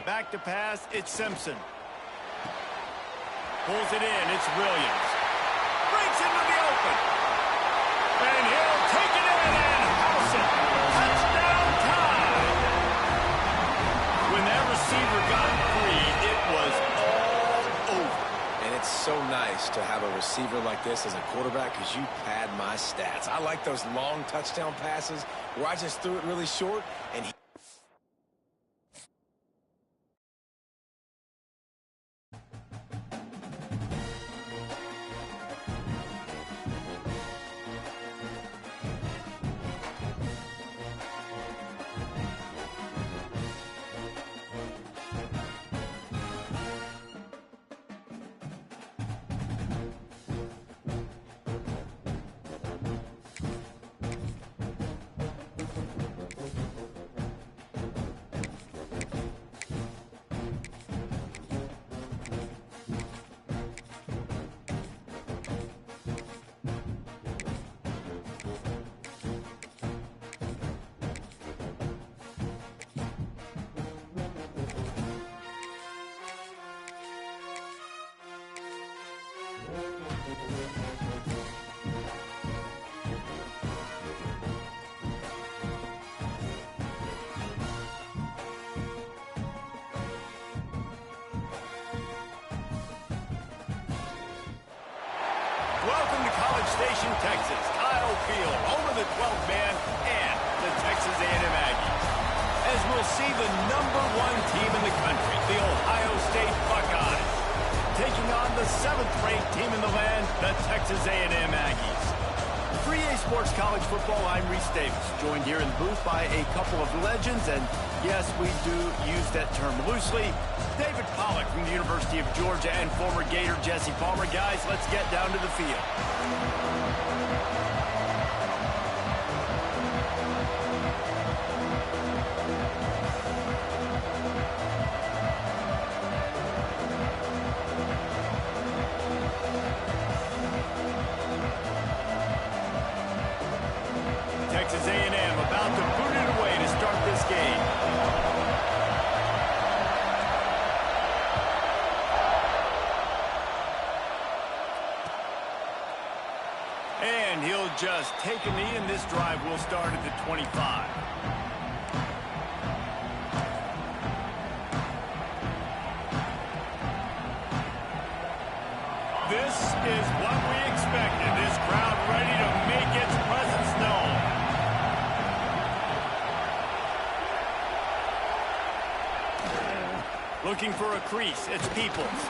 Back to pass, it's Simpson. Pulls it in, it's Williams. Breaks into the open. And he'll take it in and house it. Touchdown time! When that receiver got free, it was all over. And it's so nice to have a receiver like this as a quarterback because you pad my stats. I like those long touchdown passes where I just threw it really short and he Welcome to College Station, Texas. Kyle Field, home of the 12th man and the Texas A&M Aggies. As we'll see the #1 team in the country, the Ohio State Buckeyes, taking on the 7th-ranked team in the land, the Texas A&M Aggies. For EA Sports College Football, I'm Reese Davis, joined here in the booth by a couple of legends, and yes, we do use that term loosely. David Pollack from the University of Georgia and former Gator Jesse Palmer. Guys, let's get down to the field. Texas A&M about to boot it away to start this game. And he'll just take a knee, and this drive will start at the 25. This is what we expected. This crowd ready to make its presence known. Looking for a crease, it's Peoples.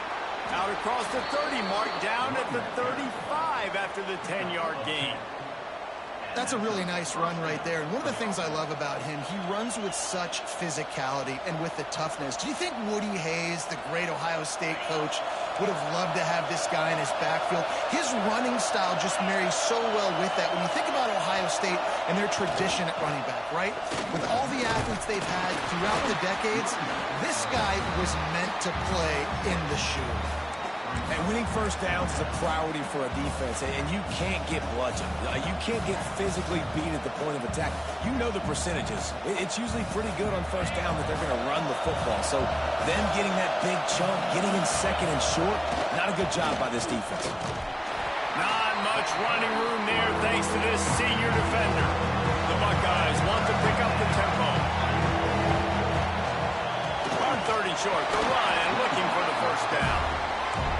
Out across the 30 mark, down at the 35 after the 10-yard gain. That's a really nice run right there. And one of the things I love about him, he runs with such physicality and with the toughness. Do you think Woody Hayes, the great Ohio State coach, would have loved to have this guy in his backfield? His running style just marries so well with that. When you think about Ohio State and their tradition at running back, right? With all the athletes they've had throughout the decades, this guy was meant to play in the shoe. And winning first downs is a priority for a defense, and you can't get bludgeoned. You can't get physically beat at the point of attack. You know the percentages. It's usually pretty good on first down that they're going to run the football. So them getting that big chunk, getting in second and short, not a good job by this defense. Not much running room there thanks to this senior defender. The Buckeyes want to pick up the tempo. On 30 short, the run and looking for the first down.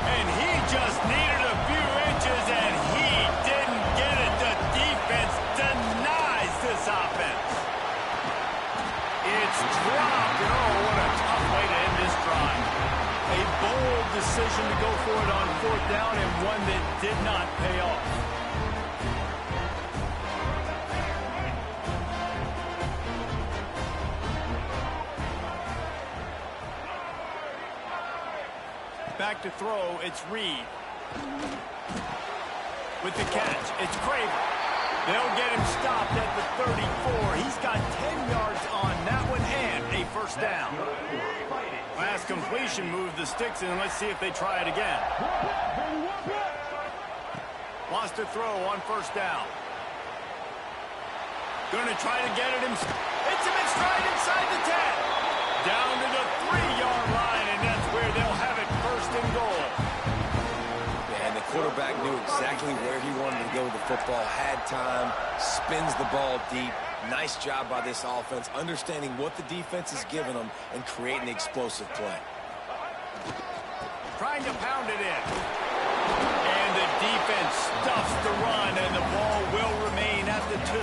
And he just needed a few inches, and he didn't get it. The defense denies this offense. It's dropped, and oh, what a tough way to end this drive. A bold decision to go for it on 4th down, and one that did not pay off. Back to throw, it's Reed. With the catch, it's Craver. They'll get him stopped at the 34. He's got 10 yards on that one and a first down. Last completion moved the sticks, and let's see if they try it again. Wants to throw on first down. Going to try to get it himself. It's him in stride inside the 10. Down to the 3-yard quarterback knew exactly where he wanted to go with the football, had time, spins the ball deep. Nice job by this offense, understanding what the defense is giving them and creating the explosive play. Trying to pound it in. And the defense stuffs the run, and the ball will remain at the 2.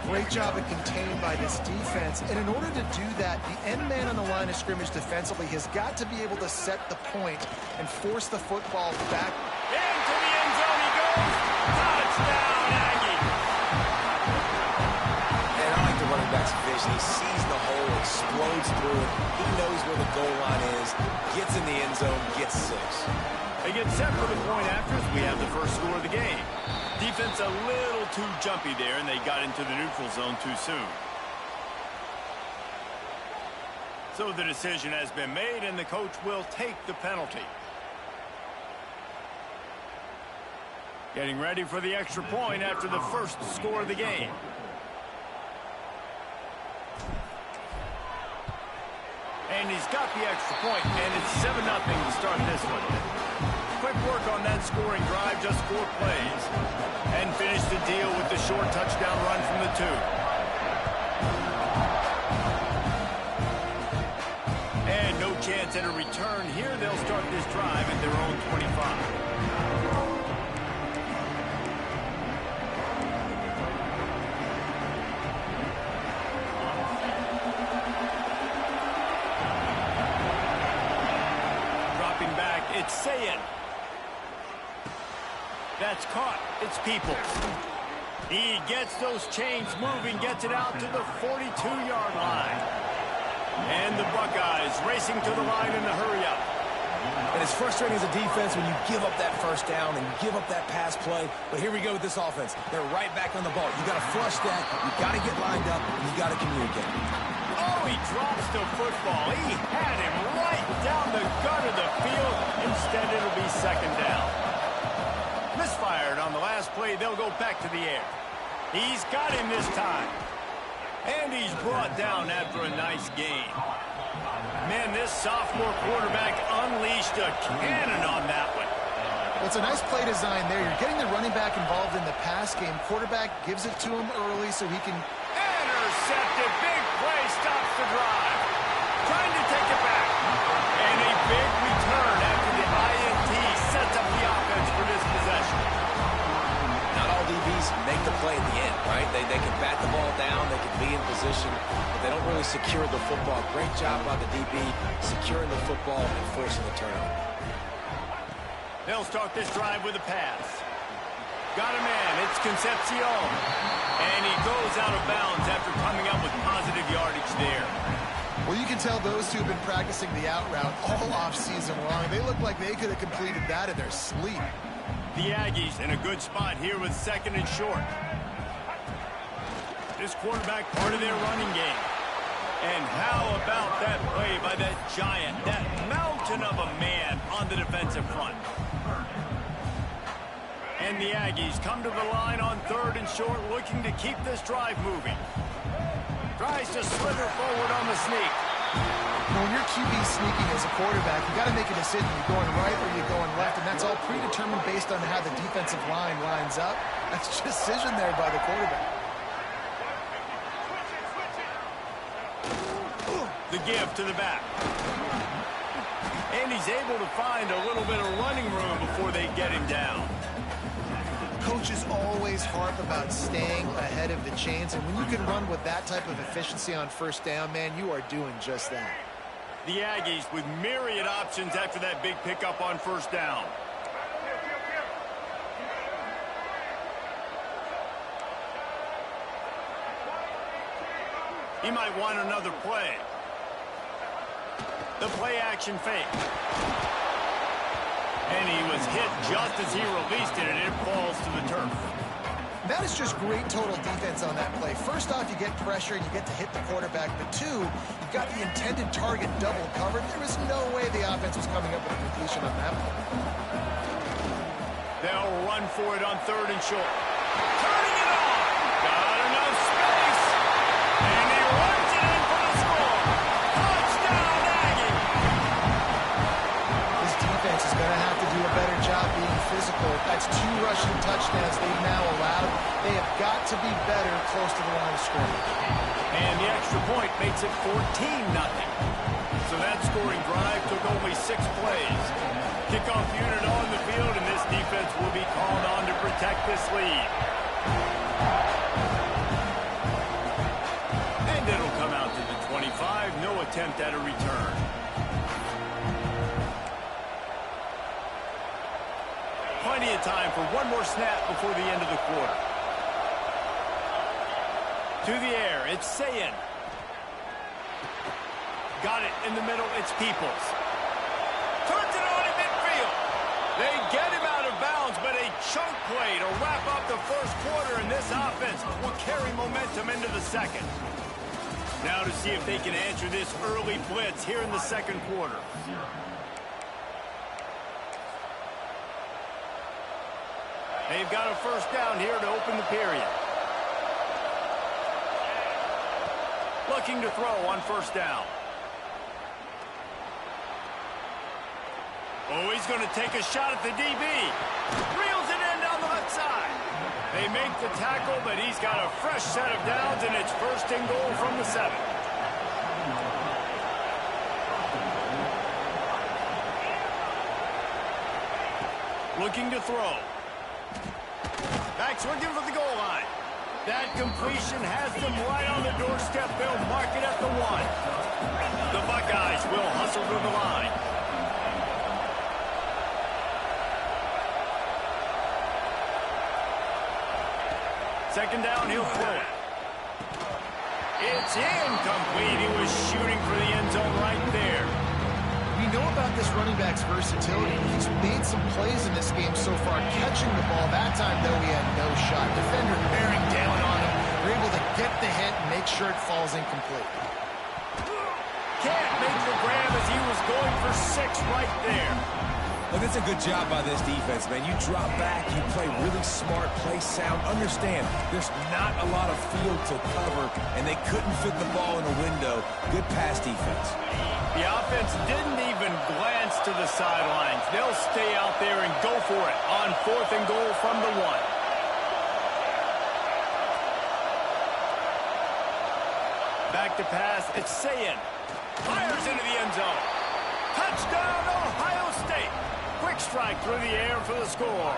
Great job of contained by this defense. And in order to do that, the end man on the line of scrimmage defensively has got to be able to set the point and force the football back. Into the end zone he goes. Touchdown, Aggie. And I like the running back's vision. He sees the hole, explodes through it. He knows where the goal line is, gets in the end zone, gets 6. They get set for the point after as we have the first score of the game. Defense a little too jumpy there, and they got into the neutral zone too soon. So the decision has been made, and the coach will take the penalty. Getting ready for the extra point after the first score of the game. And he's got the extra point, and it's 7-0 to start this one. Quick work on that scoring drive, just 4 plays. And finish the deal with the short touchdown run from the 2. And no chance at a return here. They'll start this drive at their own 25. It's Sayin. That's caught. It's Peoples. He gets those chains moving, gets it out to the 42-yard line. And the Buckeyes racing to the line in the hurry-up. And it's frustrating as a defense when you give up that first down and you give up that pass play. But here we go with this offense. They're right back on the ball. You got to flush that. You got to get lined up, and you got to communicate. Oh, he drops the football. He had him right down the gut of the field. Instead, it'll be second down. Misfired on the last play. They'll go back to the air. He's got him this time. And he's brought down after a nice gain. Man, this sophomore quarterback unleashed a cannon on that one. Well, it's a nice play design there. You're getting the running back involved in the pass game. Quarterback gives it to him early so he can... Intercepted. Big play stops the drive. Trying to take it back. And a big return after the INT sets up the offense for this possession. Not all DBs make the play at the end, right? They can bat the ball down, they can be in position, but they don't really secure the football. Great job by the DB securing the football and forcing the turnover. They'll start this drive with a pass. Got a man. It's Concepcion. And he goes out of bounds after coming up with positive yardage there. Well, you can tell those two have been practicing the out route all off-season long. They look like they could have completed that in their sleep. The Aggies in a good spot here with second and short. This quarterback part of their running game. And how about that play by that giant, that mountain of a man on the defensive front. And the Aggies come to the line on third and short, looking to keep this drive moving. Tries to slither forward on the sneak. When you're QB sneaking as a quarterback, you got to make a decision. You're going right or you're going left, and that's all predetermined based on how the defensive line lines up. That's decision there by the quarterback. The give to the back. And he's able to find a little bit of running room before they get him down. Coaches always harp about staying ahead of the chains, and when you can run with that type of efficiency on first down, man, you are doing just that. The Aggies with myriad options after that big pickup on first down. He might want another play. The play action fake. And he was hit just as he released it, and it falls to the turf. That is just great total defense on that play. First off, you get pressure and you get to hit the quarterback. But two, you've got the intended target double covered. There was no way the offense was coming up with a completion on that play. They'll run for it on third and short. Turning it on. Got enough space. And he runs it in for the score. Touchdown, Aggie. This defense is going to have to do a better job close to the line of scrimmage. And the extra point makes it 14-0. So that scoring drive took only 6 plays. Kickoff unit on the field, and this defense will be called on to protect this lead. And it'll come out to the 25. No attempt at a return. Plenty of time for one more snap before the end of the quarter. To the air, it's Sayin. Got it in the middle, it's Peoples. Turns it on in midfield. They get him out of bounds, but a chunk play to wrap up the first quarter, and this offense will carry momentum into the second. Now to see if they can answer this early blitz here in the second quarter. They've got a first down here to open the period. Looking to throw on first down. Oh, he's going to take a shot at the DB. Reels it in down the left side. They make the tackle, but he's got a fresh set of downs, and it's first and goal from the 7. Looking to throw. Backs looking for the goal line. That completion has them right on the doorstep. They'll mark it at the 1. The Buckeyes will hustle to the line. Second down, he'll throw it. It's incomplete. He was shooting for the end zone right there. We know about this running back's versatility. He's made some plays in this game so far, catching the ball. That time, though, he had no shot. Defender bearing down on him. They're able to get the hit and make sure it falls incomplete. Can't make the grab as he was going for 6 right there. Look, it's a good job by this defense, man. You drop back, you play really smart, play sound. Understand, there's not a lot of field to cover, and they couldn't fit the ball in a window. Good pass defense. The offense didn't even glance to the sidelines. They'll stay out there and go for it on 4th and goal from the 1. Back to pass, it's Sayin. Fires into the end zone. Touchdown, Ohio State. Quick strike through the air for the score.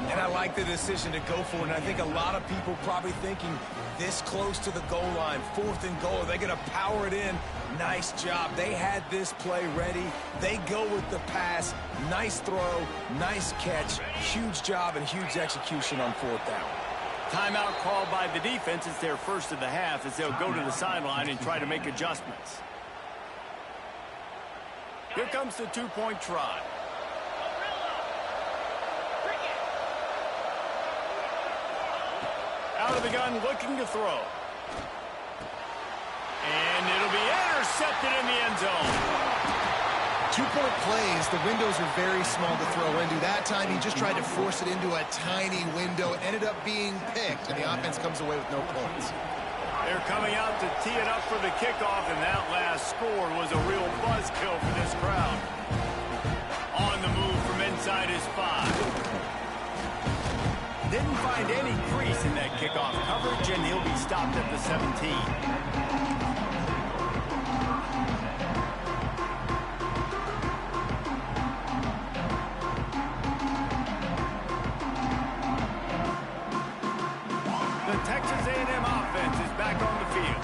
And I like the decision to go for it. And I think a lot of people probably thinking this close to the goal line, 4th and goal, are they going to power it in? Nice job. They had this play ready. They go with the pass. Nice throw, nice catch. Huge job and huge execution on 4th down. Timeout called by the defense. It's their first of the half as they'll go to the sideline and try to make adjustments. Here comes the 2-point try. Out of the gun, looking to throw. And it'll be intercepted in the end zone. 2-point plays, the windows are very small to throw into. That time, he just tried to force it into a tiny window. It ended up being picked, and the offense comes away with no points. They're coming out to tee it up for the kickoff, and that last score was a real buzzkill for this crowd. On the move from inside his 5. Didn't find any crease in that kickoff coverage, and he'll be stopped at the 17. The Texas A&M offense is back on the field.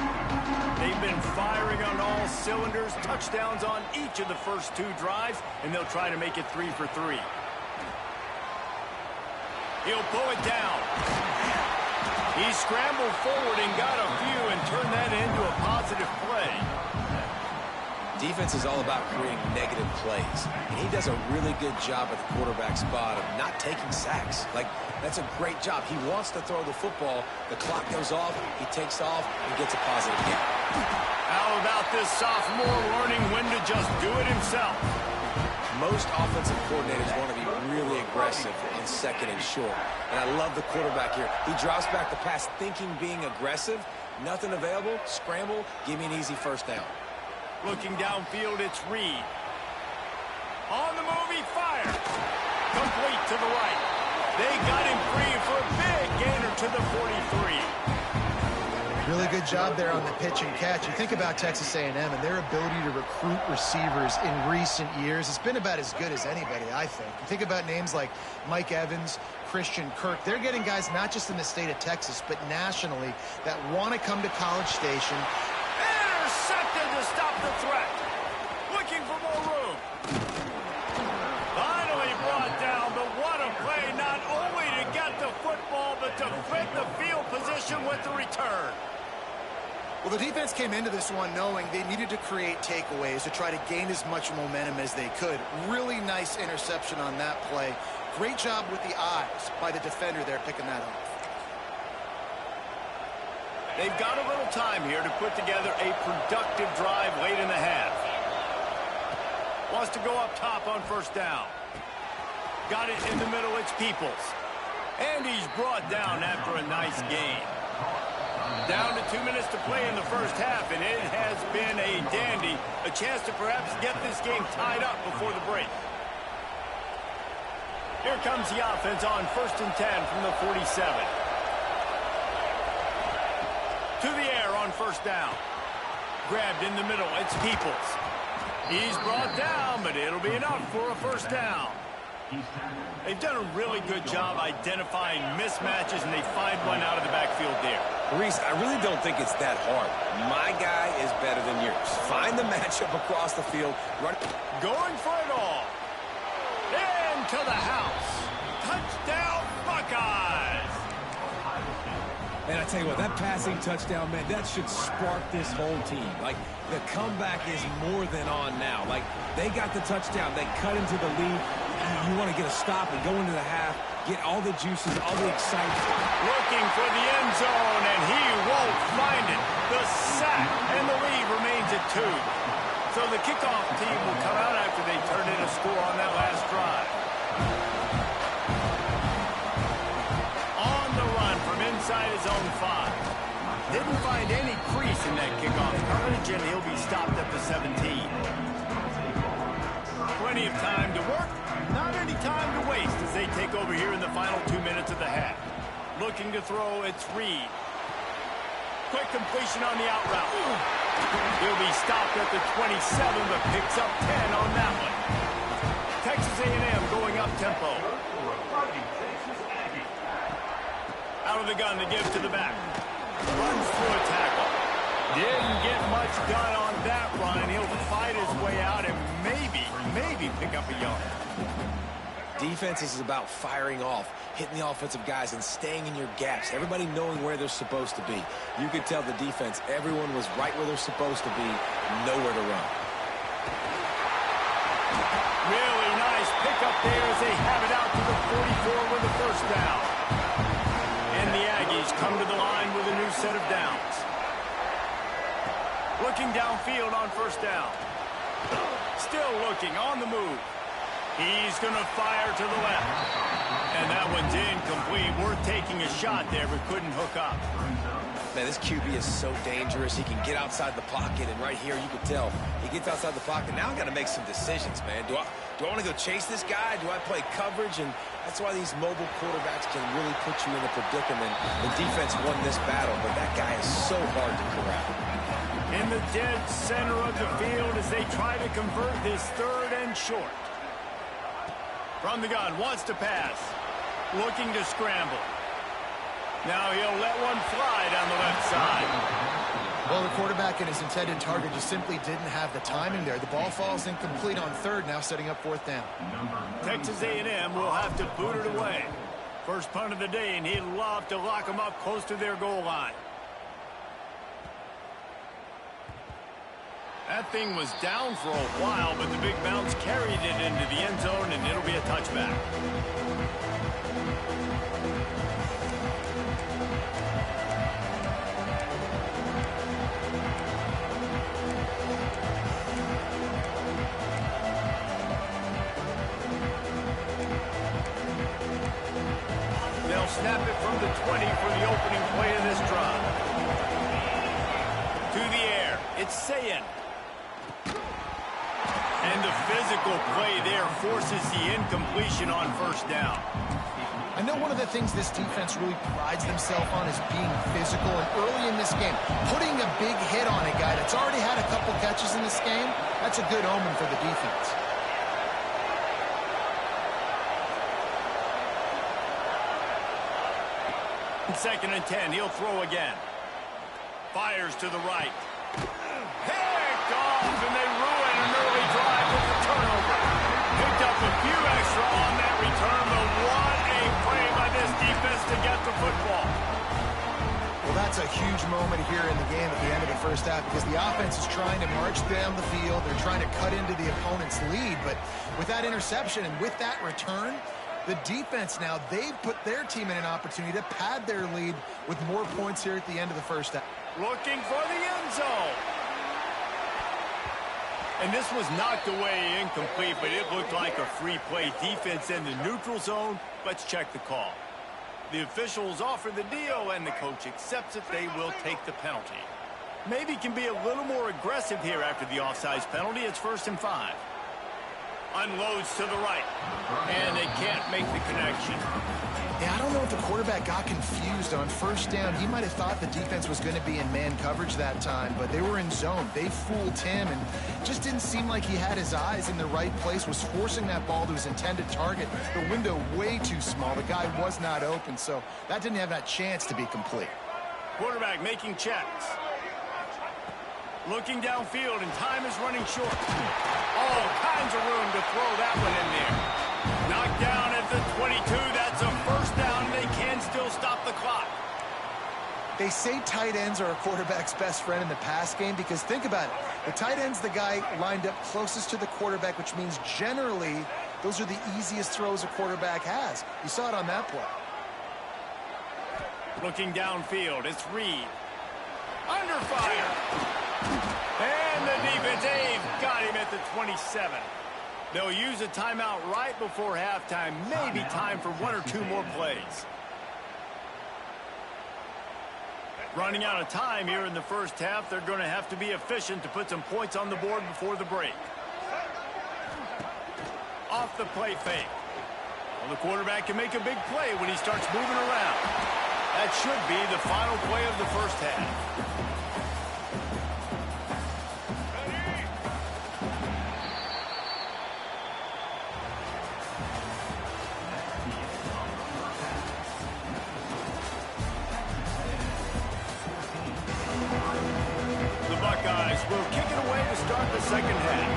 They've been firing on all cylinders, touchdowns on each of the first 2 drives, and they'll try to make it 3 for 3. He'll pull it down. He scrambled forward and got a few and turned that into a positive play. Defense is all about creating negative plays, and he does a really good job at the quarterback spot of not taking sacks. Like, that's a great job. He wants to throw the football. The clock goes off, he takes off, and gets a positive gain. How about this sophomore learning when to just do it himself? Most offensive coordinators want to be really aggressive in 2nd and short. And I love the quarterback here. He drops back the pass thinking being aggressive. Nothing available. Scramble. Give me an easy first down. Looking downfield, it's Reed. On the move, he fires. Complete to the right. They got him free for a big gainer to the 43. Really good job there on the pitch and catch. You think about Texas A&M and their ability to recruit receivers in recent years. It's been about as good as anybody, I think. You think about names like Mike Evans, Christian Kirk. They're getting guys not just in the state of Texas, but nationally that want to come to College Station. Intercepted to stop the threat. Looking for more room. Finally brought down, but what a play, not only to get the football, but to flip the field position with the return. Well, the defense came into this one knowing they needed to create takeaways to try to gain as much momentum as they could. Really nice interception on that play. Great job with the eyes by the defender there picking that up. They've got a little time here to put together a productive drive late in the half. Wants to go up top on first down. Got it in the middle, it's Peoples. And he's brought down after a nice gain. Down to 2 minutes to play in the first half, and it has been a dandy. A chance to perhaps get this game tied up before the break. Here comes the offense on 1st and 10 from the 47. To the air on first down. Grabbed in the middle, it's Peoples. He's brought down, but it'll be enough for a first down. They've done a really good job identifying mismatches, and they find one out of the backfield there. Reese, I really don't think it's that hard. My guy is better than yours. Find the matchup across the field. Run. Going for it all. Into the house. Touchdown, Buckeyes. And I tell you what, that passing touchdown, man, that should spark this whole team. Like, the comeback is more than on now. Like, they got the touchdown. They cut into the lead. You want to get a stop and go into the half, get all the juices, all the excitement. Looking for the end zone, and he won't find it. The sack, and the lead remains at 2. So the kickoff team will come out after they turn in a score on that last drive. On the run from inside his own 5. Didn't find any crease in that kickoff coverage, and he'll be stopped at the 17. Plenty of time to work. Not any time to waste as they take over here in the final 2 minutes of the half. Looking to throw, it's Reed. Quick completion on the out route. He'll be stopped at the 27, but picks up 10 on that one. Texas A&M going up tempo. Out of the gun to give to the back. Runs through a tackle. Didn't get much done on that run. He'll fight his way out and maybe pick up a yard. Defense is about firing off, hitting the offensive guys, and staying in your gaps. Everybody knowing where they're supposed to be. You could tell the defense, everyone was right where they're supposed to be, nowhere to run. Really nice pickup there as they have it out to the 44 with the first down. And the Aggies come to the line with a new set of downs. Looking downfield on first down. Still looking on the move. He's going to fire to the left. And that one's incomplete. Worth taking a shot there, but couldn't hook up. Man, this QB is so dangerous. He can get outside the pocket, and right here you can tell he gets outside the pocket. Now I got to make some decisions, man. Do I want to go chase this guy? Do I play coverage? And that's why these mobile quarterbacks can really put you in a predicament. The defense won this battle, but that guy is so hard to corral. In the dead center of the field as they try to convert this 3rd and short. From the gun, wants to pass. Looking to scramble. Now he'll let one fly down the left side. Well, the quarterback and his intended target just simply didn't have the timing there. The ball falls incomplete on 3rd, now setting up 4th down. Texas A&M will have to boot it away. First punt of the day, and he'd love to lock them up close to their goal line. That thing was down for a while, but the big bounce carried it into the end zone, and it'll be a touchback. They'll snap it from the 20 for the opening play of this drive. To the air, it's Sayin. And the physical play there forces the incompletion on first down. I know one of the things this defense really prides themselves on is being physical. And early in this game, putting a big hit on a guy that's already had a couple catches in this game, that's a good omen for the defense. Second and 10, he'll throw again. Fires to the right. Picked off, and they ruin an early drive with the turnover. Picked up a few extra on that return, but what a play by this defense to get the football. Well, that's a huge moment here in the game at the end of the first half because the offense is trying to march down the field. They're trying to cut into the opponent's lead, but with that interception and with that return, the defense now, they've put their team in an opportunity to pad their lead with more points here at the end of the first half. Looking for the end zone. And this was knocked away incomplete, but it looked like a free play. Defense in the neutral zone. Let's check the call. The officials offer the deal, and the coach accepts it. They will take the penalty. Maybe can be a little more aggressive here after the offsides penalty. It's 1st and 5. Unloads to the right, and they can't make the connection. Yeah, I don't know if the quarterback got confused on first down. He might have thought the defense was going to be in man coverage that time, but they were in zone. They fooled him, and just didn't seem like he had his eyes in the right place, was forcing that ball to his intended target. The window way too small. The guy was not open, so that didn't have that chance to be complete. Quarterback making checks. Looking downfield, and time is running short. All kinds of room to throw that one in there. Knocked down at the 22. That's a first down. They can still stop the clock. They say tight ends are a quarterback's best friend in the pass game because think about it. The tight end's the guy lined up closest to the quarterback, which means generally those are the easiest throws a quarterback has. You saw it on that play. Looking downfield, it's Reed. Under fire. And the defense, they've got him at the 27. They'll use a timeout right before halftime. Maybe time for 1 or 2 more plays. Running out of time here in the first half. They're going to have to be efficient to put some points on the board before the break. Off the play fake. Well, the quarterback can make a big play when he starts moving around. That should be the final play of the first half. Will kick it away to start the second half.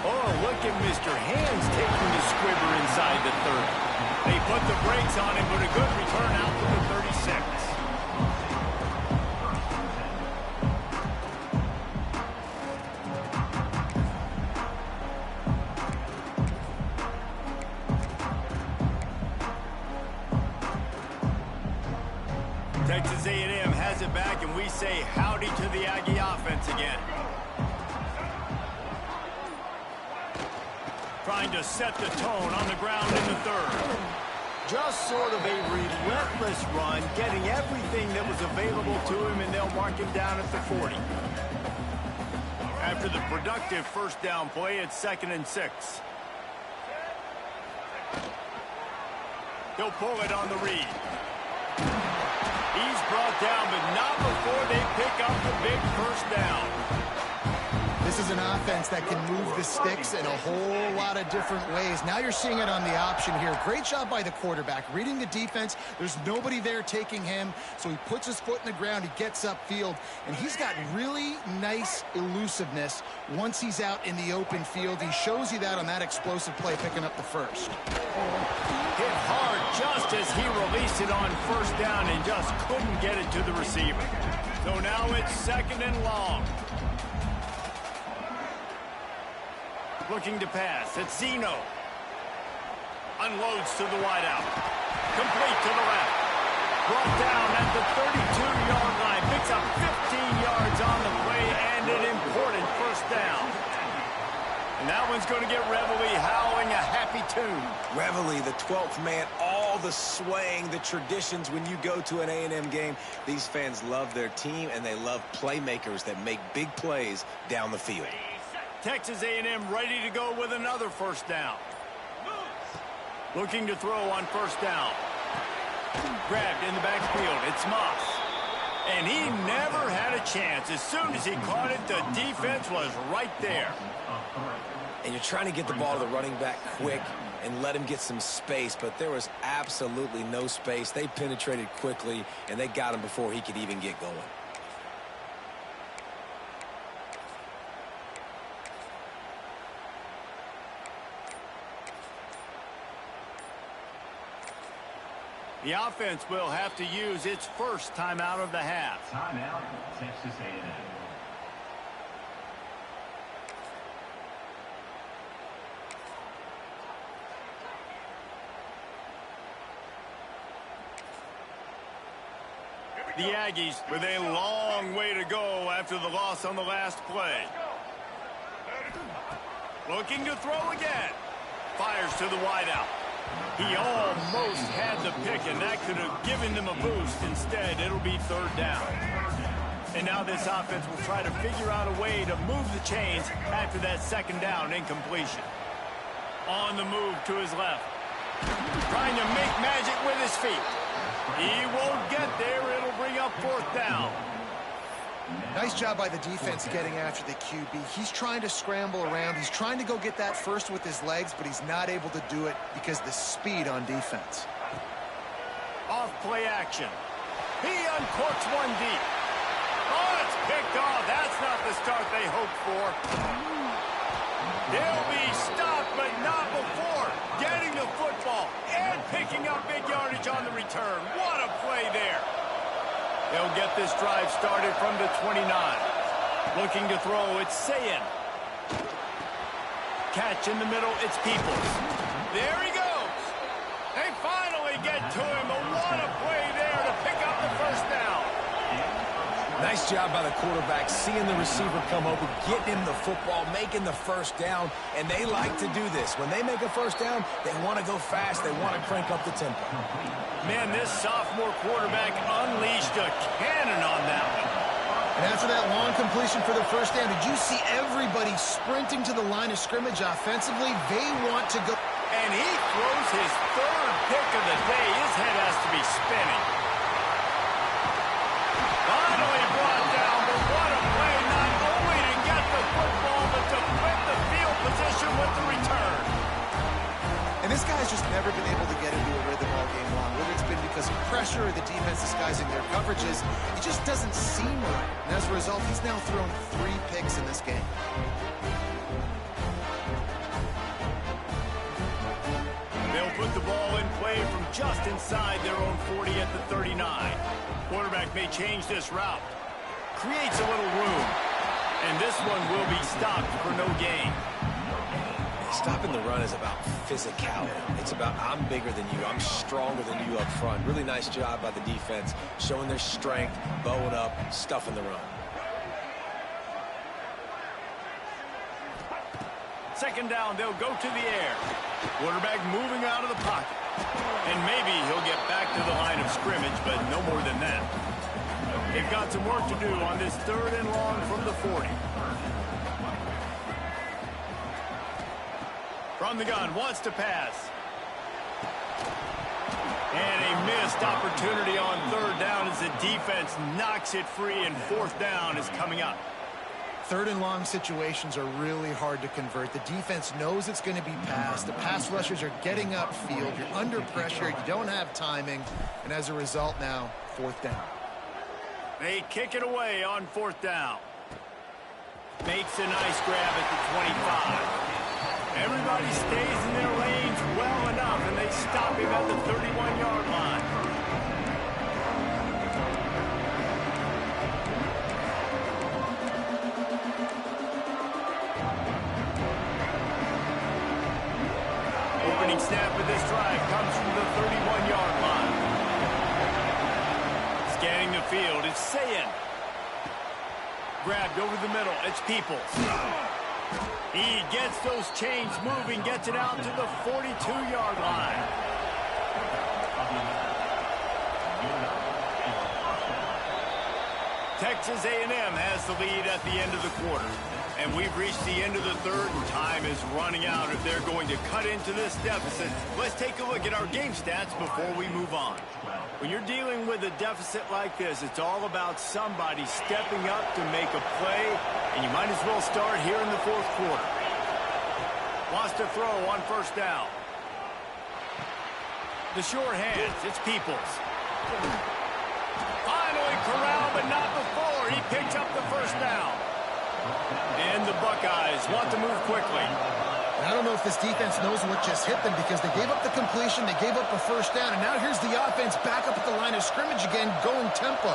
Oh, look at Mr. Hands taking the squibber inside the 30. They put the brakes on him, but a good return out to the 36. Texas A&M has it back, and we say howdy to the Aggie offense again. Trying to set the tone on the ground in the third. Just sort of a relentless run, getting everything that was available to him, and they'll mark him down at the 40. After the productive first down play, it's 2nd and 6. He'll pull it on the read. He's brought down, but not before they pick up the big first down. This is an offense that can move the sticks in a whole lot of different ways. Now you're seeing it on the option here. Great job by the quarterback. Reading the defense, there's nobody there taking him, so he puts his foot in the ground, he gets upfield, and he's got really nice elusiveness once he's out in the open field. He shows you that on that explosive play, picking up the first. Hit hard just as he released it on first down and just couldn't get it to the receiver. So now it's 2nd and long. Looking to pass. It's Zeno. Unloads to the wideout. Complete to the left. Brought down at the 32-yard line. Picks up 15 yards on the play and an important first down. And that one's going to get Reveille howling a happy tune. Reveille, the 12th man, all all the swaying, the traditions when you go to an A&M game. These fans love their team, and they love playmakers that make big plays down the field. Texas A&M ready to go with another first down. Looking to throw on first down. Grabbed in the backfield. It's Moss. And he never had a chance. As soon as he caught it, the defense was right there. And you're trying to get the ball to the running back quick and let him get some space, but there was absolutely no space. They penetrated quickly, and they got him before he could even get going. The offense will have to use its first timeout of the half. Timeout, Texas A&M. The Aggies with a long way to go after the loss on the last play. Looking to throw again. Fires to the wideout. He almost had the pick, and that could have given them a boost. Instead, it'll be third down. And now this offense will try to figure out a way to move the chains after that second down incompletion. On the move to his left. Trying to make magic with his feet. He won't get there. It'll bring up fourth down. Nice job by the defense getting after the QB. He's trying to scramble around. He's trying to go get that first with his legs, but he's not able to do it because of the speed on defense. Off play action. He uncorks one deep. Oh, it's picked off. That's not the start they hoped for. They'll be stopped, but not before getting the football and picking up big yardage on the return. What a play there. They'll get this drive started from the 29. Looking to throw, it's Sayin. Catch in the middle, it's Peoples. There he goes. They finally get to him, but what a play there to pick up the first down. Nice job by the quarterback, seeing the receiver come open, getting him the football, making the first down, and they like to do this. When they make a first down, they want to go fast, they want to crank up the tempo. Man, this sophomore quarterback unleashed a cannon on that one. And after that long completion for the first down, did you see everybody sprinting to the line of scrimmage offensively? They want to go. And he throws his third pick of the day. His head has to be spinning. Finally brought down, but what a play, not only to get the football, but to put the field position with the return. And this guy's just never been able to get into a rhythm all game long. Whether it's been because of pressure or the defense disguising their coverages, it just doesn't seem right. And as a result, he's now thrown 3 picks in this game. They'll put the ball in play from just inside their own 40 at the 39. Quarterback may change this route. Creates a little room. And this one will be stopped for no gain. Stopping the run is about physicality. It's about I'm bigger than you, I'm stronger than you up front. Really nice job by the defense, showing their strength, bowing up, stuffing the run. Second down, they'll go to the air. Quarterback moving out of the pocket. And maybe he'll get back to the line of scrimmage, but no more than that. They've got some work to do on this third and long from the 40. From the gun, wants to pass. And a missed opportunity on third down as the defense knocks it free, and fourth down is coming up. Third and long situations are really hard to convert. The defense knows it's going to be passed. The pass rushers are getting upfield. You're under pressure. You don't have timing. And as a result now, fourth down. They kick it away on fourth down. Makes a nice grab at the 25. Everybody stays in their lanes well enough, and they stop him at the 31-yard line. Opening snap of this drive comes from the 31-yard line. Scanning the field, it's Sayin. Grabbed over the middle, it's Peoples. He gets those chains moving, gets it out to the 42-yard line. Texas A&M has the lead at the end of the quarter. And we've reached the end of the third, and time is running out if they're going to cut into this deficit. Let's take a look at our game stats before we move on. When you're dealing with a deficit like this, it's all about somebody stepping up to make a play, and you might as well start here in the fourth quarter. Wants to throw on first down. The short hands, it's Peoples. Finally corralled, but not before. He picks up the first down. And the Buckeyes want to move quickly. I don't know if this defense knows what just hit them because they gave up the completion, they gave up a first down, and now here's the offense back up at the line of scrimmage again, going tempo.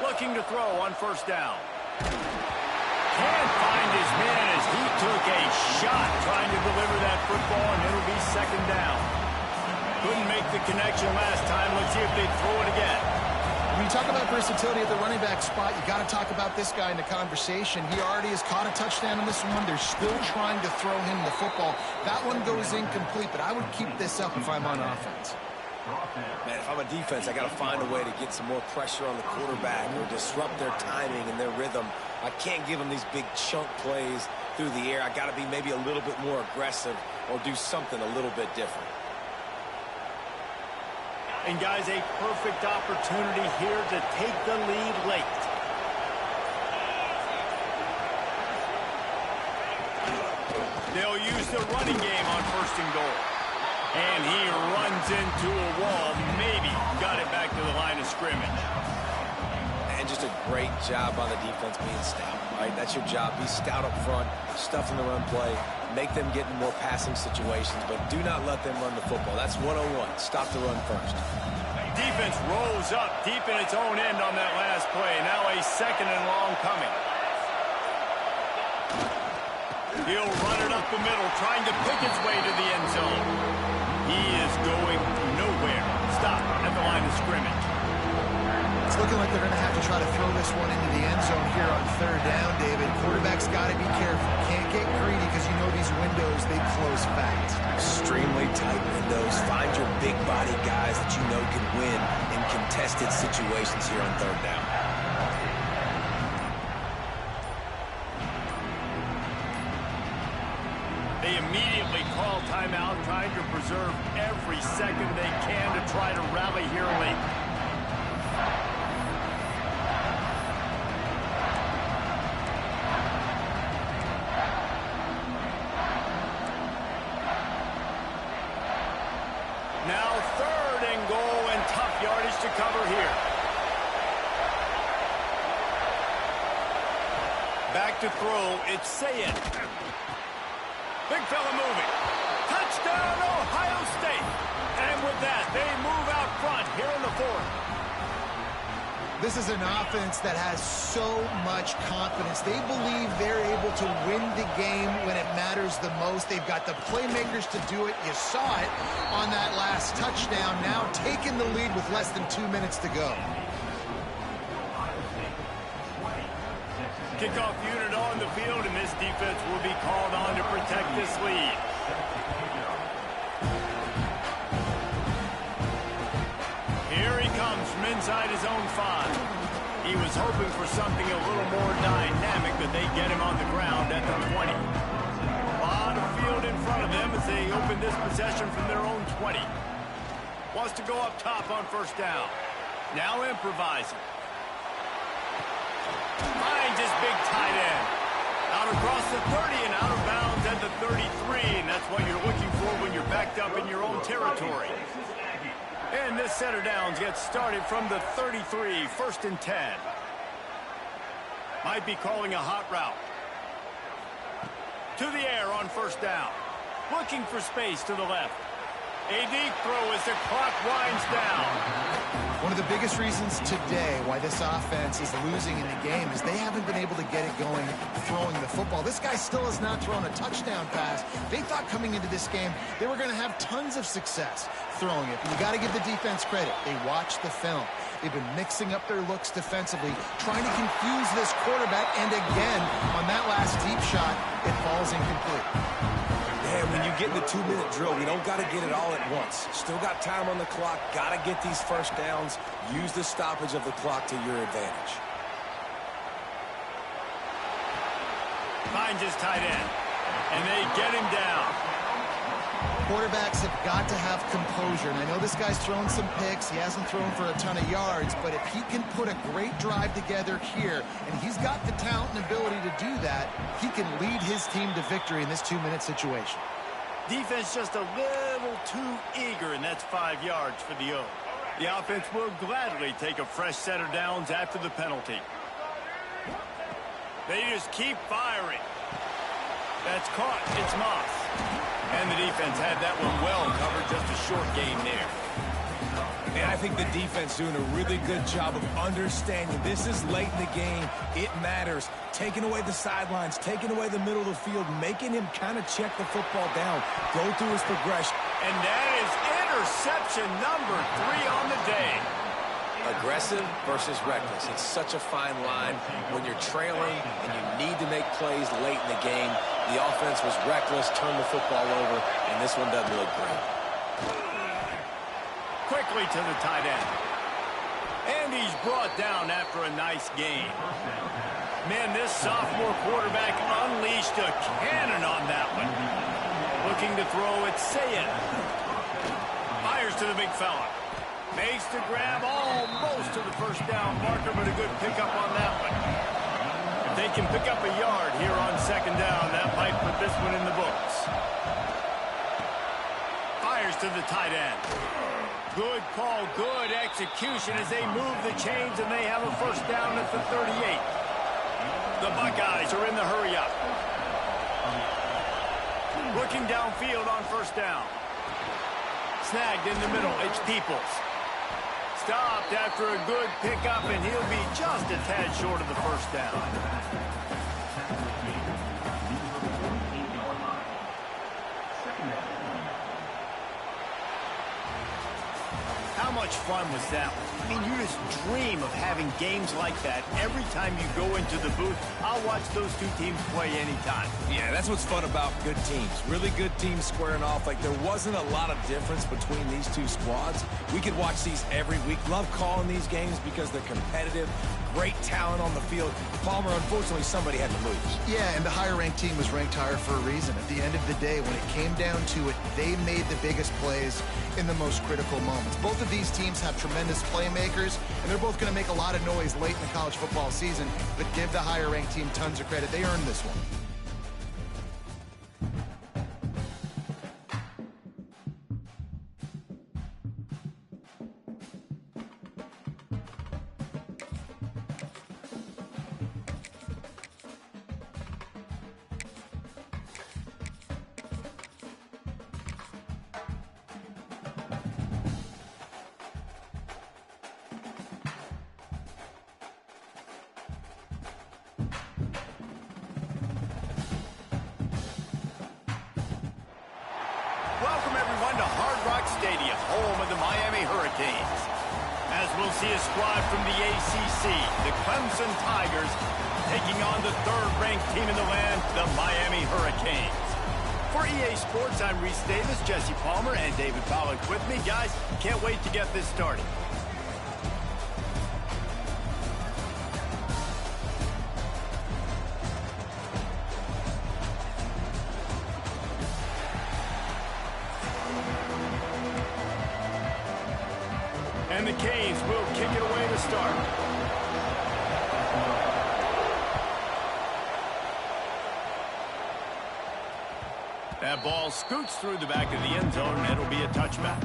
Looking to throw on first down. Can't find his man as he took a shot trying to deliver that football, and it'll be second down. Couldn't make the connection last time. Let's see if they throw it again. When you talk about versatility at the running back spot, you got to talk about this guy in the conversation. He already has caught a touchdown in this one. They're still trying to throw him the football. That one goes incomplete, but I would keep this up if I'm on offense. Man, if I'm a defense, I got to find a way to get some more pressure on the quarterback or disrupt their timing and their rhythm. I can't give them these big chunk plays through the air. I got to be maybe a little bit more aggressive or do something a little bit different. And guys, a perfect opportunity here to take the lead late. They'll use the running game on first and goal. And he runs into a wall. Maybe got it back to the line of scrimmage. And just a great job on the defense being stout. Right? That's your job. Be stout up front, stuff in the run play, make them get in more passing situations, but do not let them run the football. That's 101. Stop the run first. Defense rolls up deep in its own end on that last play. Now a second and long coming. He'll run it up the middle, trying to pick its way to the end zone. He is going nowhere. Stop at the line of scrimmage. It's looking like they're going to have to try to throw this one into the end zone here on third down, David. Quarterback's got to be careful. Can't get greedy because you know these windows, they close fast. Extremely tight windows. Find your big body guys that you know can win in contested situations here on third down. They immediately call timeout, trying to preserve every second they can to try to rally here late. Now third and goal, and tough yardage to cover here. Back to throw, it's Sayed. Big fella moving. Touchdown, Ohio State. And with that, they move out front here in the fourth. This is an offense that has so much confidence. They believe they're able to win the game when it matters the most. They've got the playmakers to do it. You saw it on that last touchdown. Now taking the lead with less than 2 minutes to go. Kickoff unit on the field, and this defense will be called on to protect this lead. Here he comes from inside his own 5. He was hoping for something a little more dynamic, but they get him on the ground at the 20. A lot of field in front of them as they open this possession from their own 20. Wants to go up top on first down. Now improvising. Finds his big tight end. Out across the 30 and out of bounds at the 33, and that's what you're looking for when you're backed up in your own territory. And this set of downs gets started from the 33, first and 10. Might be calling a hot route. To the air on first down. Looking for space to the left. A deep throw as the clock winds down. One of the biggest reasons today why this offense is losing in the game is they haven't been able to get it going throwing the football. This guy still has not thrown a touchdown pass. They thought coming into this game they were going to have tons of success throwing it. But you got to give the defense credit. They watched the film. They've been mixing up their looks defensively, trying to confuse this quarterback, and again, on that last deep shot, it falls incomplete. Man, when you get in the 2-minute drill, you don't got to get it all at once. Still got time on the clock, got to get these first downs, use the stoppage of the clock to your advantage. Finds his tight end, and they get him down. Quarterbacks have got to have composure, and I know this guy's thrown some picks. He hasn't thrown for a ton of yards, but if he can put a great drive together here, and he's got the talent and ability to do that, he can lead his team to victory in this 2-minute situation. Defense just a little too eager, and that's 5 yards for the O. The offense will gladly take a fresh set of downs after the penalty. They just keep firing. That's caught. It's Moss. And the defense had that one well covered. Just a short game there. And I think the defense doing a really good job of understanding this is late in the game. It matters. Taking away the sidelines, taking away the middle of the field, making him kind of check the football down, go through his progression. And that is interception number 3 on the day. Aggressive versus reckless. It's such a fine line when you're trailing and you need to make plays late in the game. The offense was reckless, turned the football over, and this one doesn't look great. Quickly to the tight end. And he's brought down after a nice gain. Man, this sophomore quarterback unleashed a cannon on that one. Looking to throw it, Sayed. Fires to the big fella. Makes the grab almost to the first down marker, but a good pickup on that one. If they can pick up a yard here on second down, that might put this one in the books. Fires to the tight end. Good call, good execution as they move the chains, and they have a first down at the 38. The Buckeyes are in the hurry-up. Looking downfield on first down. Snagged in the middle, it's Peoples. Stopped after a good pickup, and he'll be just a tad short of the first down. How much fun was that? I mean, you just dream of having games like that every time you go into the booth. I'll watch those two teams play anytime. Yeah, that's what's fun about good teams. Really good teams squaring off. Like, there wasn't a lot of difference between these two squads. We could watch these every week. Love calling these games because they're competitive. Great talent on the field. Palmer, unfortunately, somebody had to lose. Yeah, and the higher-ranked team was ranked higher for a reason. At the end of the day, when it came down to it, they made the biggest plays in the most critical moments. Both of these teams have tremendous playmakers, and they're both going to make a lot of noise late in the college football season, but give the higher-ranked team tons of credit. They earned this one. Welcome, everyone, to Hard Rock Stadium, home of the Miami Hurricanes. As we'll see a squad from the ACC, the Clemson Tigers, taking on the third-ranked team in the land, the Miami Hurricanes. For EA Sports, I'm Reese Davis, Jesse Palmer, and David Pollack with me. Guys, can't wait to get this started. And the Canes will kick it away to start. That ball scoots through the back of the end zone, and it'll be a touchback.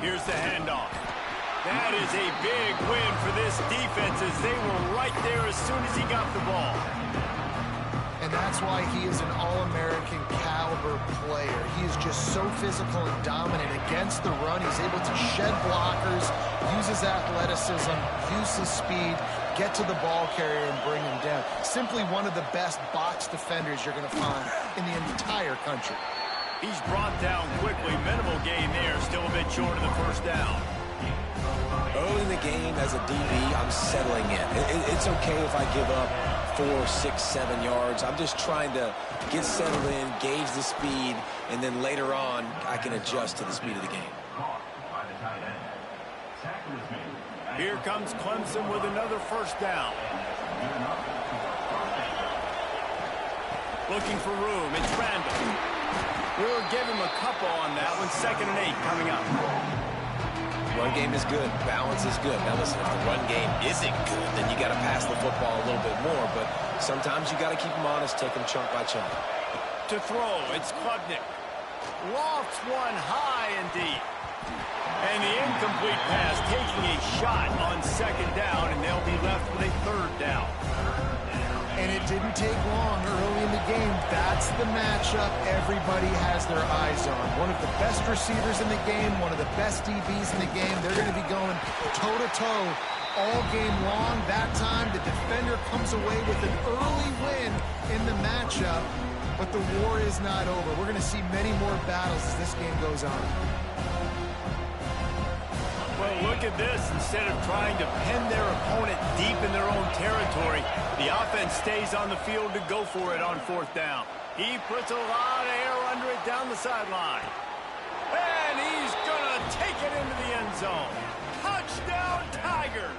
Here's the handoff. That is a big win for this defense as they were right there as soon as he got the ball. And that's why he is an All-American caliber player. He is just so physical and dominant against the run. He's able to shed blockers, use his athleticism, use his speed, get to the ball carrier and bring him down. Simply one of the best box defenders you're going to find in the entire country. He's brought down quickly. Minimal gain there, still a bit short of the first down. Early in the game, as a DB, I'm settling in. It's okay if I give up 4, 6, 7 yards. I'm just trying to get settled in, gauge the speed, and then later on, I can adjust to the speed of the game. Here comes Clemson with another first down. Looking for room. It's Randall. We'll give him a couple on that one. 2nd and 8 coming up. Run game is good. Balance is good. Now listen, if the run game isn't good, then you got to pass the football a little bit more. But sometimes you got to keep them honest, take them chunk by chunk. To throw, it's Klubnik. Lofts one high and deep. And the incomplete pass taking a shot on 2nd down, and they'll be left with a 3rd down. And it didn't take long early in the game. That's the matchup everybody has their eyes on. One of the best receivers in the game, one of the best DBs in the game. They're going to be going toe-to-toe all game long. That time, the defender comes away with an early win in the matchup. But the war is not over. We're going to see many more battles as this game goes on. Well, look at this. Instead of trying to pin their opponent deep in their own territory, the offense stays on the field to go for it on 4th down. He puts a lot of air under it down the sideline. And he's going to take it into the end zone. Touchdown, Tigers!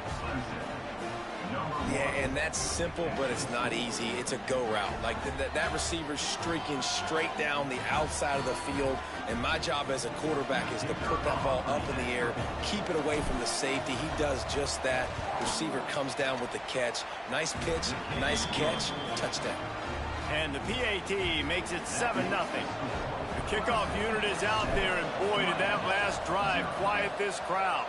Yeah, and that's simple, but it's not easy. It's a go route. Like that receiver's streaking straight down the outside of the field, and my job as a quarterback is to put that ball up in the air, keep it away from the safety. He does just that. Receiver comes down with the catch. Nice pitch, nice catch, touchdown. And the PAT makes it 7-0. The kickoff unit is out there, and boy, did that last drive quiet this crowd.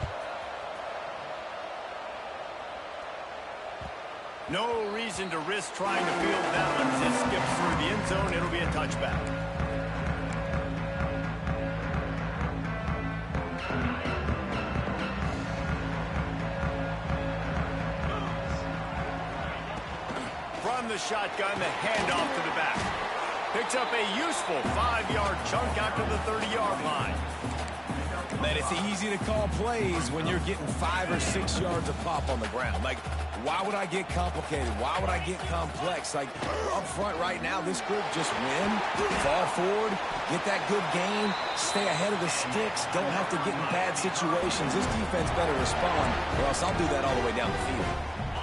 No reason to risk trying to field that one as it skips through the end zone. It'll be a touchback. From the shotgun, the handoff to the back. Picks up a useful 5-yard chunk after the 30-yard line. Man, it's easy to call plays when you're getting 5 or 6 yards of pop on the ground. Like, why would I get complicated? Why would I get complex? Like, up front right now, this group just win, fall forward, get that good game, stay ahead of the sticks, don't have to get in bad situations. This defense better respond, or else I'll do that all the way down the field.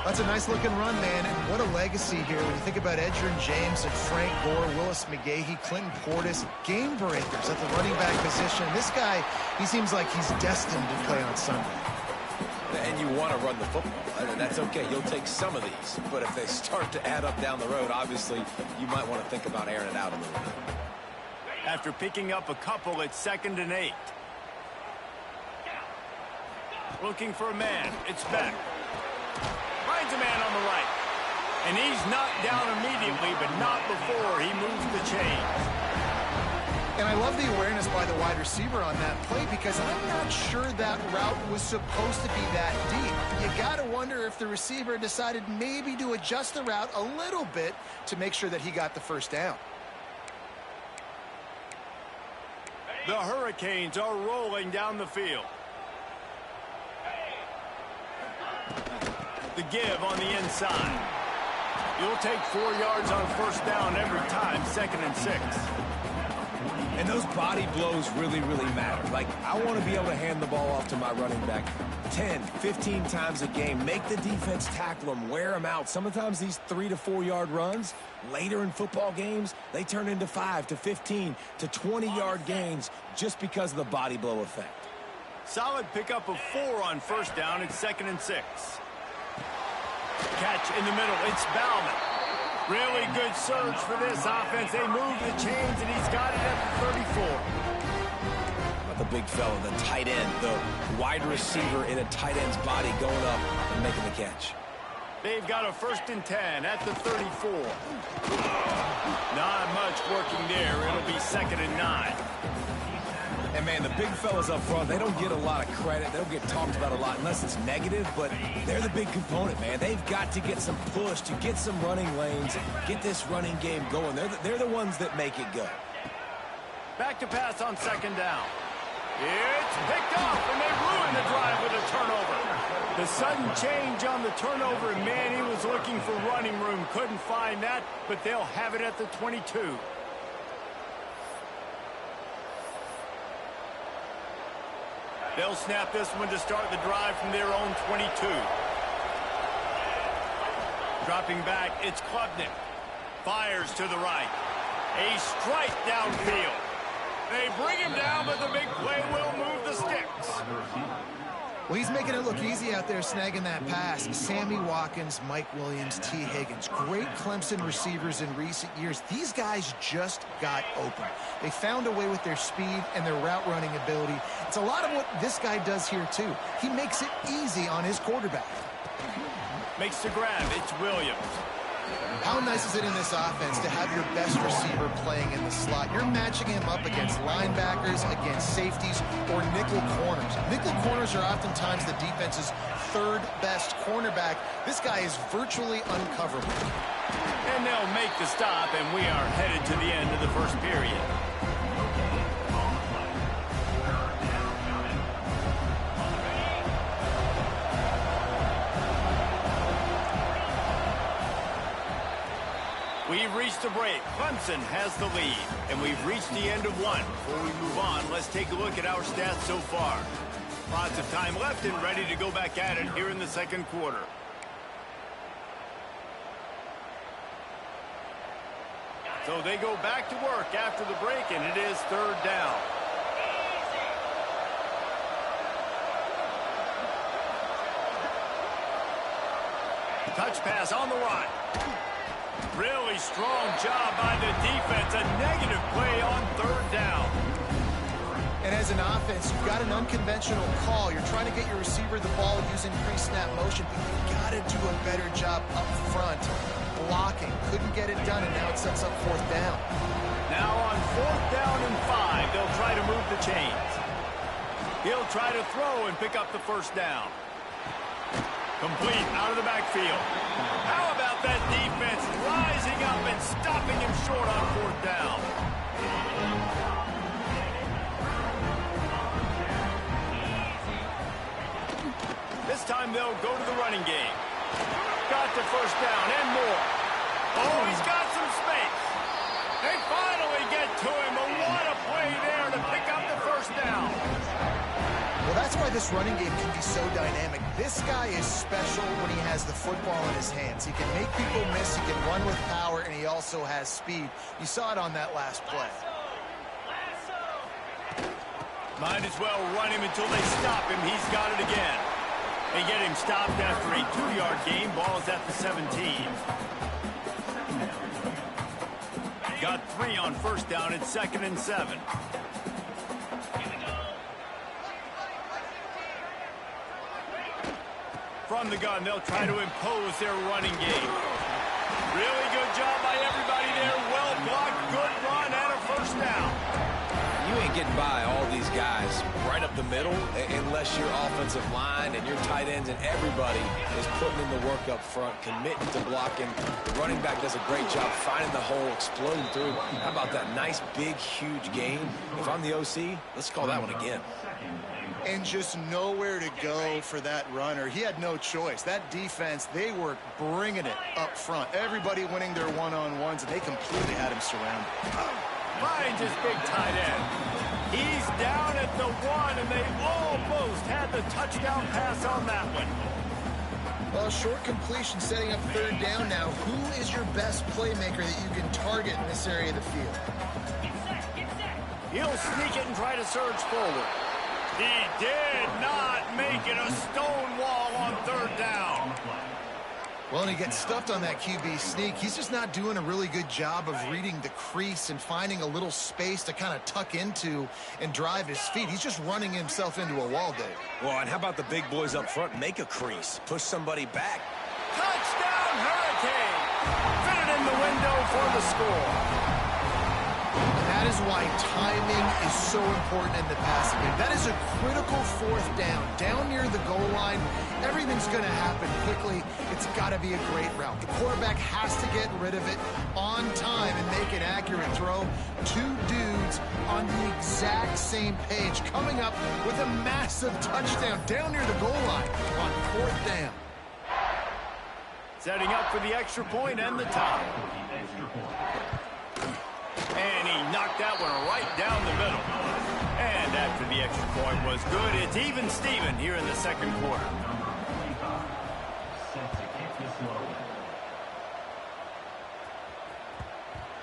That's a nice-looking run, man, and what a legacy here. When you think about Edgerrin James and Frank Gore, Willis McGahee, Clinton Portis, game breakers at the running back position. This guy, he seems like he's destined to play on Sunday. And you want to run the football. That's okay. You'll take some of these. But if they start to add up down the road, obviously, you might want to think about airing it out a little bit. After picking up a couple, it's 2nd and 8. Looking for a man. It's Beck. Finds a man on the right. And he's knocked down immediately, but not before he moves the chains. And I love the awareness by the wide receiver on that play because I'm not sure that route was supposed to be that deep. You got to wonder if the receiver decided maybe to adjust the route a little bit to make sure that he got the first down. The Hurricanes are rolling down the field. The give on the inside. You'll take 4 yards on 1st down every time, 2nd and 6. And those body blows really, really matter. Like, I want to be able to hand the ball off to my running back 10, 15 times a game. Make the defense tackle them, wear them out. Sometimes these 3 to 4 yard runs, later in football games, they turn into 5 to 15 to 20-yard gains just because of the body blow effect. Solid pickup of 4 on 1st down. It's 2nd and 6. Catch in the middle. It's Bauman. Really good surge for this offense. They move the chains, and he's got it at the 34. But the big fella, the tight end, the wide receiver in a tight end's body going up and making the catch. They've got a 1st and 10 at the 34. Not much working there. It'll be 2nd and 9. And, man, the big fellas up front, they don't get a lot of credit. They don't get talked about a lot unless it's negative, but they're the big component, man. They've got to get some push to get some running lanes, get this running game going. They're the ones that make it go. Back to pass on 2nd down. It's picked off, and they ruin the drive with a turnover. The sudden change on the turnover, and, man, he was looking for running room. Couldn't find that, but they'll have it at the 22. They'll snap this one to start the drive from their own 22. Dropping back, it's Klubnik. Fires to the right. A strike downfield. They bring him down, but the big play will move the sticks. Well, he's making it look easy out there snagging that pass. Sammy Watkins, Mike Williams, T. Higgins. Great Clemson receivers in recent years. These guys just got open. They found a way with their speed and their route running ability. It's a lot of what this guy does here, too. He makes it easy on his quarterback. Makes the grab. It's Williams. How nice is it in this offense to have your best receiver playing in the slot? You're matching him up against linebackers, against safeties, or nickel corners. Nickel corners are oftentimes the defense's 3rd best cornerback. This guy is virtually uncoverable. And they'll make the stop, and we are headed to the end of the first period. We've reached the break. Clemson has the lead, and we've reached the end of one. Before we move on, let's take a look at our stats so far. Lots of time left and ready to go back at it here in the 2nd quarter. So they go back to work after the break, and it is 3rd down. Touch pass on the run. Really strong job by the defense. A negative play on 3rd down. And as an offense, you've got an unconventional call. You're trying to get your receiver the ball using pre-snap motion, but you've got to do a better job up front blocking. Couldn't get it done, and now it sets up 4th down. Now on 4th down and 5, they'll try to move the chains. He'll try to throw and pick up the 1st down. Complete out of the backfield. How about that defense rising up and stopping him short on 4th down? This time they'll go to the running game. Got the 1st down and more. Oh, he's got some space. They finally get to him, but what a play there to pick up the 1st down. Well, that's why this running game can be so dynamic. This guy is special when he has the football in his hands. He can make people miss, he can run with power, and he also has speed. You saw it on that last play. Might as well run him until they stop him. He's got it again. They get him stopped after a 2-yard gain. Ball is at the 17. Got 3 on 1st down. It's 2nd and 7. From the gun, they'll try to impose their running game. Really good job by everybody there. Well blocked, good run, and a 1st down. You ain't getting by all these guys right up the middle unless your offensive line and your tight ends and everybody is putting in the work up front, committing to blocking. The running back does a great job finding the hole, exploding through. How about that nice, big, huge gain? If I'm the OC, let's call that one again. And just nowhere to go for that runner. He had no choice. That defense, they were bringing it up front. Everybody winning their one-on-ones, and they completely had him surrounded. Finds his big tight end. He's down at the 1, and they almost had the touchdown pass on that one. Well, short completion setting up 3rd down now. Who is your best playmaker that you can target in this area of the field? He'll sneak it and try to surge forward. He did not make it a stone wall on 3rd down. Well, and he gets stuffed on that QB sneak. He's just not doing a really good job of reading the crease and finding a little space to kind of tuck into and drive his feet. He's just running himself into a wall, Dave. Well, and how about the big boys up front? Make a crease. Push somebody back. Touchdown, Hurricane! Fit it in the window for the score. That is why timing is so important in the passing game. That is a critical fourth down. Down near the goal line, everything's going to happen quickly. It's got to be a great route. The quarterback has to get rid of it on time and make an accurate throw. Two dudes on the exact same page coming up with a massive touchdown down near the goal line on fourth down. Setting up for the extra point and the tie. And he knocked that one right down the middle. And after the extra point was good, it's even Steven here in the second quarter.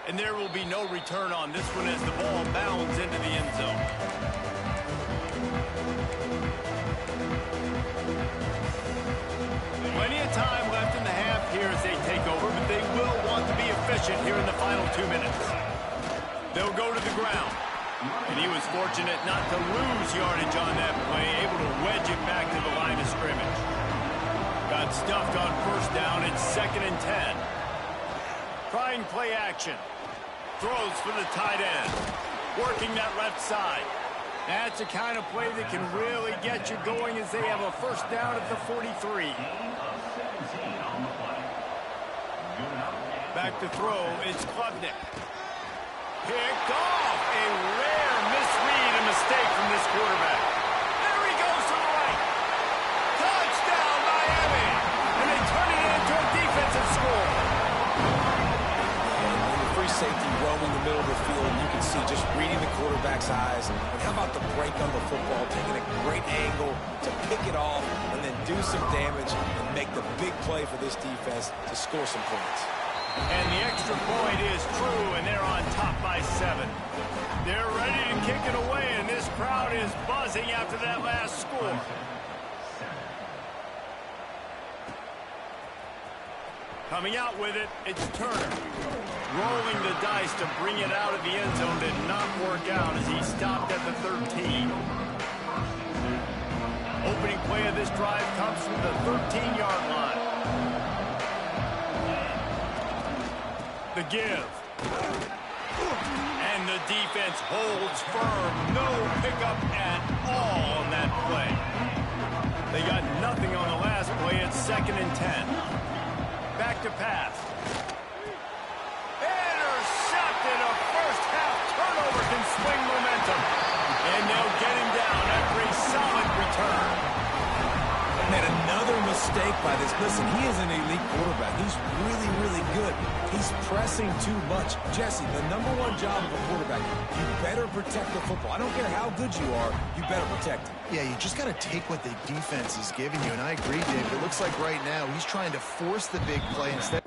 And there will be no return on this one as the ball bounds into the end zone. Plenty of time left in the half here as they take over, but they will want to be efficient here in the final 2 minutes. They'll go to the ground. And he was fortunate not to lose yardage on that play, able to wedge it back to the line of scrimmage. Got stuffed on first down. It's 2nd and 10. Trying play action. Throws for the tight end. Working that left side. That's the kind of play that can really get you going as they have a first down at the 43. Back to throw. It's Klubnik. Picked off. A rare misread and mistake from this quarterback. There he goes to the right. Touchdown, Miami. And they turn it into a defensive score. And the free safety roaming the middle of the field, you can see just reading the quarterback's eyes. And how about the break on the football, taking a great angle to pick it off and then do some damage and make the big play for this defense to score some points. And the extra point is true, and they're on top by 7. They're ready to kick it away, and this crowd is buzzing after that last score. Coming out with it, it's Turner. Rolling the dice to bring it out of the end zone did not work out as he stopped at the 13. Opening play of this drive comes from the 13-yard line. The give. And the defense holds firm. No pickup at all on that play. They got nothing on the last play. It's 2nd and 10. Back to pass. Intercepted. A first-half turnover can swing momentum. And they'll get him down after a solid return. And another mistake by this. Listen, he is an elite quarterback. He's really, really good. He's pressing too much. Jesse, the #1 job of a quarterback, you better protect the football. I don't care how good you are, you better protect it. Yeah, you just got to take what the defense is giving you. And I agree, David. It looks like right now he's trying to force the big play instead.